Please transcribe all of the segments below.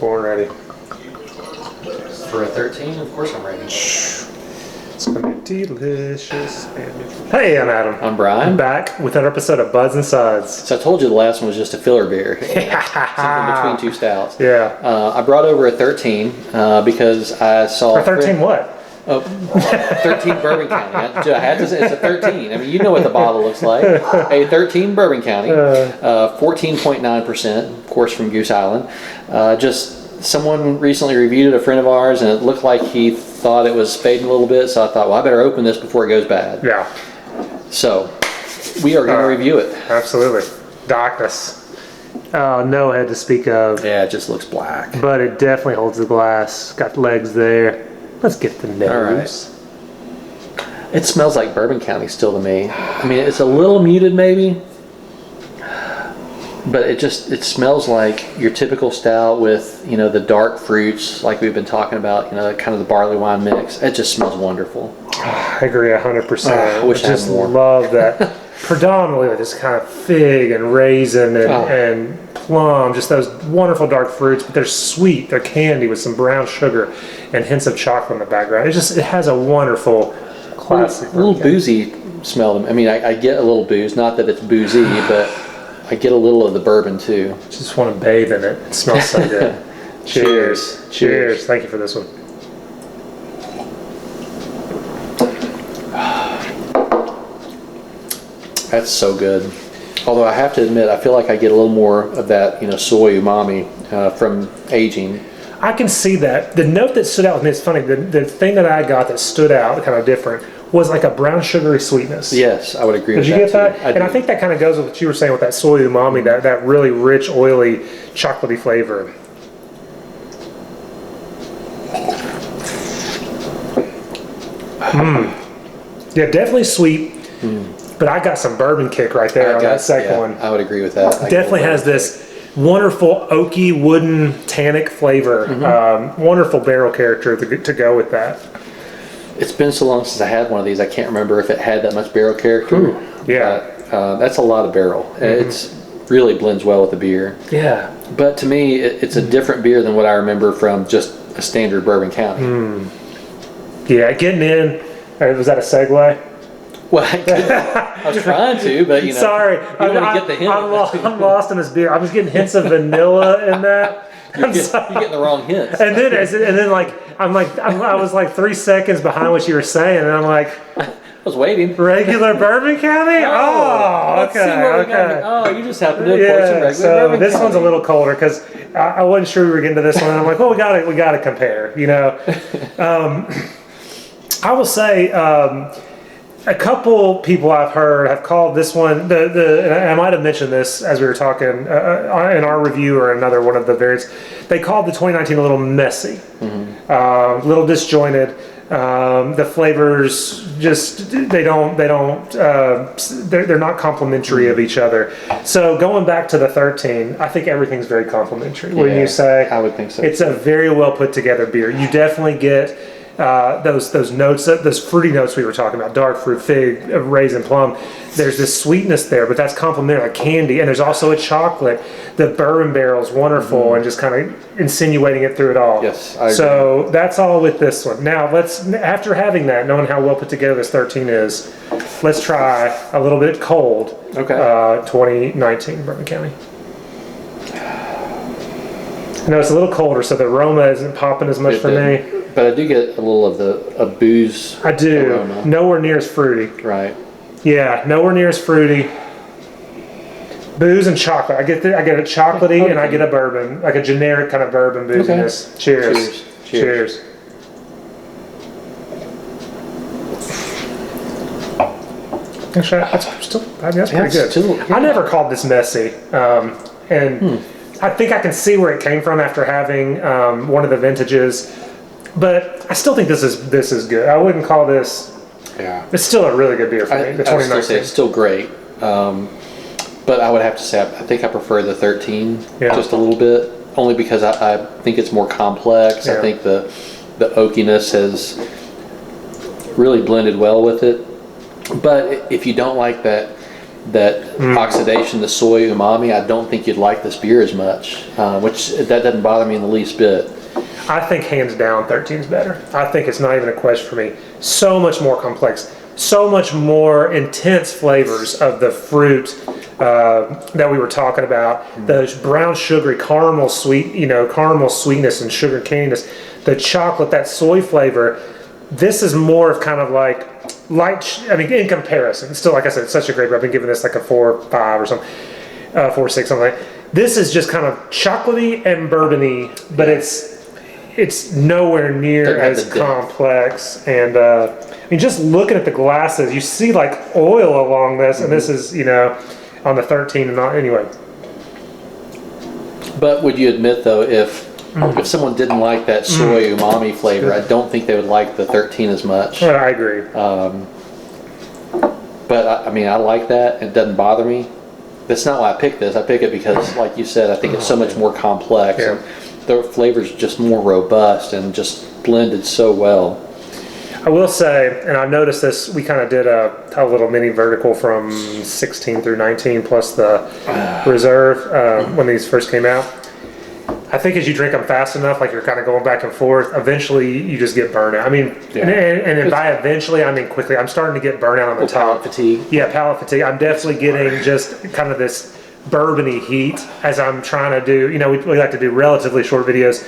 Born ready. For a 13, of course I'm ready. It's gonna be delicious. Hey, I'm Adam. I'm Bryan. I'm back with another episode of Buds and Suds. So I told you the last one was just a filler beer. Something between two stouts. Yeah. I brought over a 13 because I saw... A 13 what? 13 Bourbon County. I had to say it's a 13. I mean, you know what the bottle looks like. A 13 Bourbon County, 14.9%, of course, from Goose Island. Just someone recently reviewed it, a friend of ours, and it looked like he thought it was fading a little bit. So I thought, well, I better open this before it goes bad. Yeah. So we are going to review it. Absolutely. Darkness. No head to speak of. Yeah, it just looks black. But it definitely holds the glass. Got legs there. Let's get the nose. All right. It smells like Bourbon County still to me. I mean, it's a little muted maybe, but it smells like your typical stout with, you know, the dark fruits like we've been talking about, you know, kind of the barley wine mix. It just smells wonderful. I agree 100%. I wish I just had more. love that. Predominantly with this kind of fig and raisin and plum, just those wonderful dark fruits, but they're sweet, they're candy with some brown sugar and hints of chocolate in the background. It has a wonderful classic. A little boozy smell. I mean, I get a little booze, not that it's boozy, but I get a little of the bourbon too. Just want to bathe in it. It smells so good. Cheers. Cheers. Thank you for this one. That's so good. Although I have to admit, I feel like I get a little more of that, you know, soy umami from aging. I can see that. The note that stood out with me, it's funny, the thing that I got that stood out kind of different was like a brown sugary sweetness. Yes, I would agree with that. Did you get that? I I think that kind of goes with what you were saying with that soy umami, that really rich, oily, chocolatey flavor. Yeah, definitely sweet. But I got some bourbon kick right there on that second one. I would agree with that. Definitely has this wonderful oaky, wooden, tannic flavor. Wonderful barrel character to go with that. It's been so long since I had one of these, I can't remember if it had that much barrel character. Ooh, yeah. That's a lot of barrel. It's really blends well with the beer. Yeah. But to me, it's a different beer than what I remember from just a standard Bourbon County. Yeah, getting in, was that a segue? Well, I was trying to, but you know, sorry, you don't want to get the hint. I'm lost in this beer. I was getting hints of vanilla in that. You're getting the wrong hints. And then I was like 3 seconds behind what you were saying, and I'm like, I was waiting. Regular Bourbon County? Oh, okay. Oh, you just happened to pour some regular Bourbon this County. one's a little colder because I wasn't sure we were getting to this one. And I'm like, well, we got to compare, you know. I will say. A couple people I've heard have called this one, and I might have mentioned this as we were talking in our review or another one of the variants. They called the 2019 a little messy, a little disjointed. The flavors just they're not complementary of each other. So going back to the 13, I think everything's very complementary. Wouldn't you say? I would think so. It's a very well put together beer. You definitely get those notes, those fruity notes we were talking about, dark fruit, fig, raisin, plum. There's this sweetness there, but that's complementary, like candy. And there's also a chocolate. The bourbon barrel's wonderful and just kind of insinuating it through it all. Yes, I agree. So that's all with this one. Now after having that, knowing how well put together this 13 is, let's try a little bit cold. Okay. 2019 Bourbon County. I know it's a little colder, so the aroma isn't popping as much for me. But I do get a little of a booze. I do. Aroma. Nowhere near as fruity. Right. Yeah, nowhere near as fruity. Booze and chocolate. I get a chocolatey and I get a bourbon, like a generic kind of bourbon booziness. Okay. Cheers. Cheers. Actually, that's pretty good. I never called this messy, and I think I can see where it came from after having one of the vintages. But I still think this is good. I wouldn't call this. Yeah. It's still a really good beer for me. The 2019. I would still say it's still great. But I would have to say I think I prefer the 13 just a little bit, only because I think it's more complex. I think the oakiness has really blended well with it. But if you don't like that that oxidation, the soy umami, I don't think you'd like this beer as much, which that doesn't bother me in the least bit. I think hands down 13 is better. I think it's not even a question for me. So much more complex, so much more intense flavors of the fruit that we were talking about. The brown sugary caramel sweet, caramel sweetness and sugar caniness, the chocolate, that soy flavor. This is more of kind of like light. In comparison, still, like I said, it's such a great beer. I've been giving this like a 4.5 or something, 4.6, something like that. This is just kind of chocolatey and bourbony, but it's nowhere near as complex. And just looking at the glasses, you see like oil along this, and this is on the 13 and not anyway. But would you admit though, if someone didn't like that soy umami flavor, I don't think they would like the 13 as much. I agree. But I like that. It doesn't bother me. That's not why I picked this. I pick it because, like you said, I think it's so much more complex. Yeah. And the flavor's just more robust and just blended so well. I will say, and I noticed this, we kind of did a little mini vertical from 16 through 19 plus the reserve when these first came out. I think as you drink them fast enough, like you're kind of going back and forth, eventually you just get burnout. And by eventually, I mean quickly. I'm starting to get burnout on the top. Palate fatigue. Yeah, palate fatigue. I'm definitely getting just kind of this bourbony heat as I'm trying to do. We like to do relatively short videos.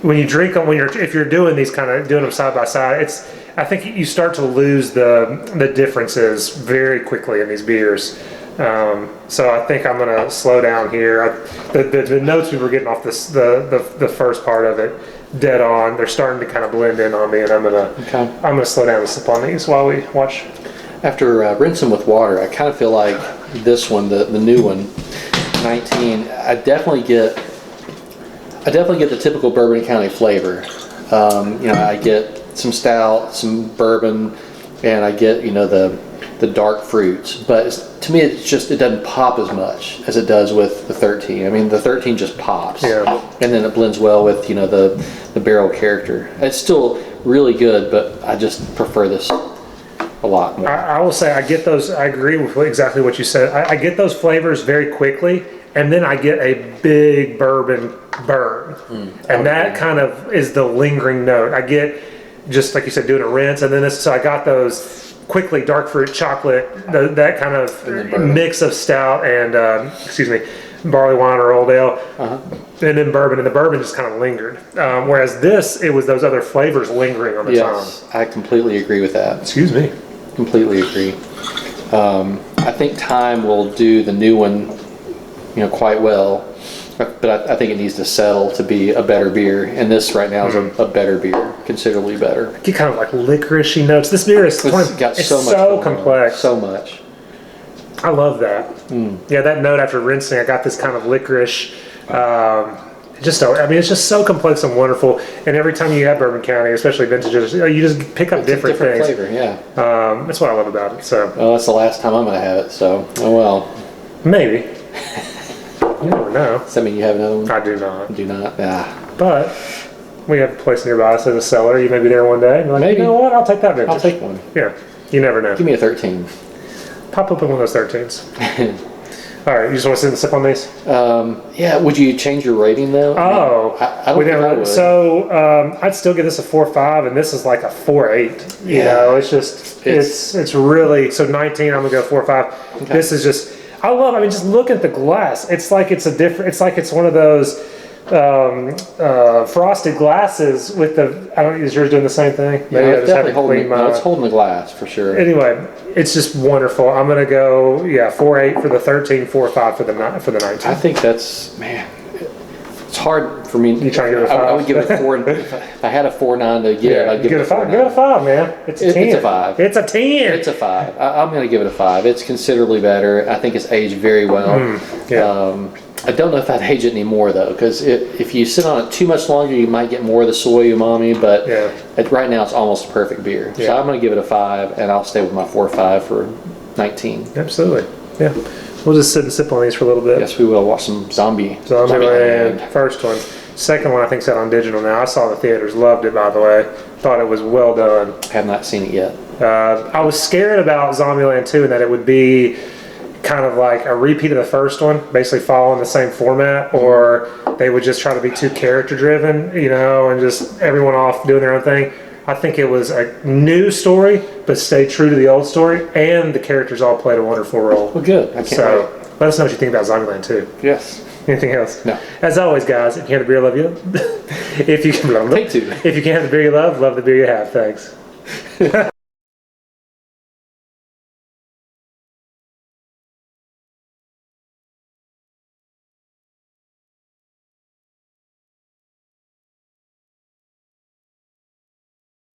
When you drink them, if you're doing these doing them side by side, I think you start to lose the differences very quickly in these beers. So I think I'm going to slow down here. The notes we were getting off the first part of it, dead on. They're starting to kind of blend in on me, and I'm gonna slow down and sip on these while we watch. After rinsing with water, I kind of feel like this one, the new one, 19. I definitely get the typical Bourbon County flavor. I get some stout, some bourbon, and I get the dark fruits, but to me it doesn't pop as much as it does with the 13. The 13 just pops, and then it blends well with the barrel character. It's still really good, but I just prefer this a lot more. I will say I get those. I agree with exactly what you said. I get those flavors very quickly, and then I get a big bourbon burn, and that kind of is the lingering note. I get, just like you said, doing a rinse, and then so I got those quickly dark fruit, chocolate, that kind of mix of stout and barley wine or old ale, and then bourbon, and the bourbon just kind of lingered. Whereas this, it was those other flavors lingering on the tongue. Yes, I completely agree with that. Excuse me. Completely agree. I think time will do the new one, quite well. But I think it needs to settle to be a better beer, and this right now is a better beer, considerably better. I get kind of like licorice-y notes. This beer is so complex. So much. I love that. Yeah, that note after rinsing, I got this kind of licorice. It's just so complex and wonderful. And every time you have Bourbon County, especially vintages, you just pick up different things. Flavor, yeah. That's what I love about it. So. Well, that's the last time I'm going to have it. So, oh well. Maybe. You never know. Does that mean you have another one? I do not. You do not? Nah. But we have a place nearby that says a cellar. You may be there one day. And like, maybe. You know what? I'll take that vintage. I'll take one. Yeah. You never know. Give me a 13. Pop open one of those 13s. All right. You just want to sit and sip on these? Yeah. Would you change your rating though? Oh. I don't think I would. So I'd still give this a 4.5, and this is like a 4.8. It's just it's really, so 19. I'm gonna go 4.5. Okay. This is just. I love. Just look at the glass. It's like it's one of those frosted glasses with the. I don't. Is yours doing the same thing? Maybe I just have to clean mine. It's holding the glass for sure. Anyway, it's just wonderful. I'm gonna go 4.8 for the 13, 4.5 for the 19. I think that's It's hard for me. You trying to give it a 5? I would give it a 4. If I had a 4.9 to give, I'd give it a 5. Give it a 5, man. It's a 10. It's a 5. It's a 10. It's a 5. I'm going to give it a 5. It's considerably better. I think it's aged very well. I don't know if I'd age it anymore though, because if you sit on it too much longer, you might get more of the soy umami. But right now, it's almost a perfect beer. So I'm going to give it a 5, and I'll stay with my 4.5 for 19. Absolutely. Yeah. We'll just sit and sip on these for a little bit. Yes, we will. Watch some Zombie Land. First one. Second one, I think, is out on digital now. I saw the theaters. Loved it, by the way. Thought it was well done. Have not seen it yet. I was scared about Zombieland 2 and that it would be kind of like a repeat of the first one, basically following the same format, or they would just try to be too character driven, you know, and just everyone off doing their own thing. I think it was a new story, but stayed true to the old story, and the characters all played a wonderful role. Well, good. I can't So wait. let us know what you think about Zombieland too. Yes. Anything else? No. As always, guys, if you have the beer, love you. If you can, Take two. if you can't have the beer you love the beer you have. Thanks.